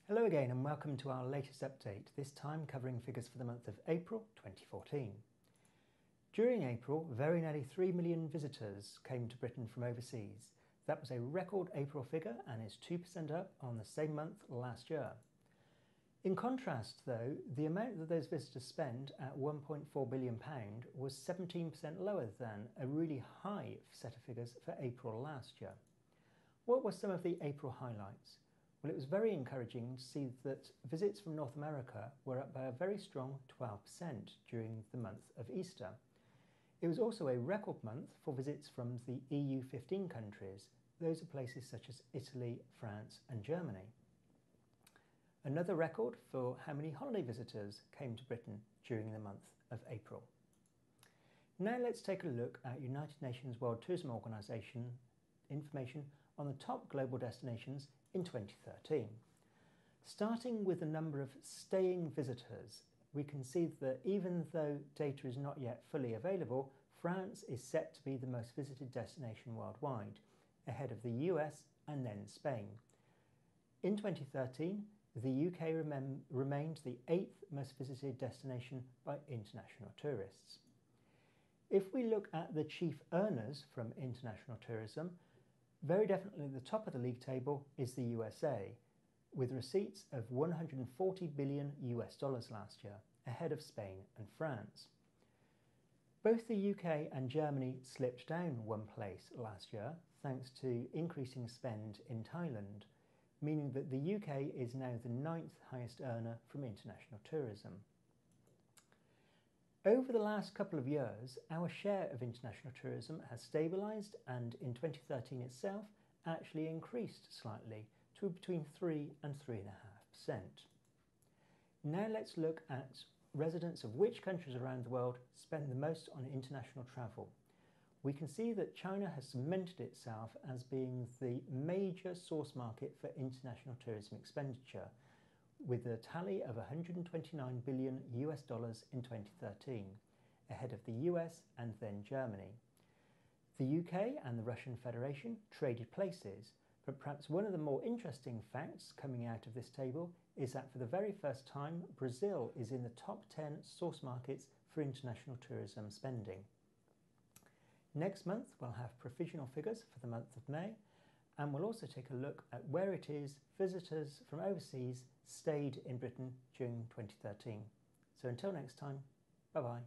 Hello again and welcome to our latest update, this time covering figures for the month of April 2014. During April, very nearly 3 million visitors came to Britain from overseas. That was a record April figure and is 2% up on the same month last year. In contrast, though, the amount that those visitors spent at £1.4 billion was 17% lower than a really high set of figures for April last year. What were some of the April highlights? Well, it was very encouraging to see that visits from North America were up by a very strong 12% during the month of Easter. It was also a record month for visits from the EU 15 countries. Those are places such as Italy, France and Germany. Another record for how many holiday visitors came to Britain during the month of April. Now let's take a look at United Nations World Tourism Organization information on the top global destinations in 2013. Starting with the number of staying visitors, we can see that even though data is not yet fully available, France is set to be the most visited destination worldwide, ahead of the US and then Spain. In 2013, the UK remained the 8th most visited destination by international tourists. If we look at the chief earners from international tourism, very definitely at the top of the league table is the USA, with receipts of $140 billion last year, ahead of Spain and France. Both the UK and Germany slipped down one place last year, thanks to increasing spend in Thailand, meaning that the UK is now the 9th highest earner from international tourism. Over the last couple of years, our share of international tourism has stabilised and in 2013 itself actually increased slightly to between 3 and 3.5%. Now let's look at residents of which countries around the world spend the most on international travel. We can see that China has cemented itself as being the major source market for international tourism expenditure, with a tally of $129 billion in 2013, ahead of the US and then Germany. The UK and the Russian Federation traded places, but perhaps one of the more interesting facts coming out of this table is that for the very first time, Brazil is in the top 10 source markets for international tourism spending. Next month, we'll have provisional figures for the month of May, and we'll also take a look at where it is visitors from overseas stayed in Britain during 2013. So until next time, bye-bye.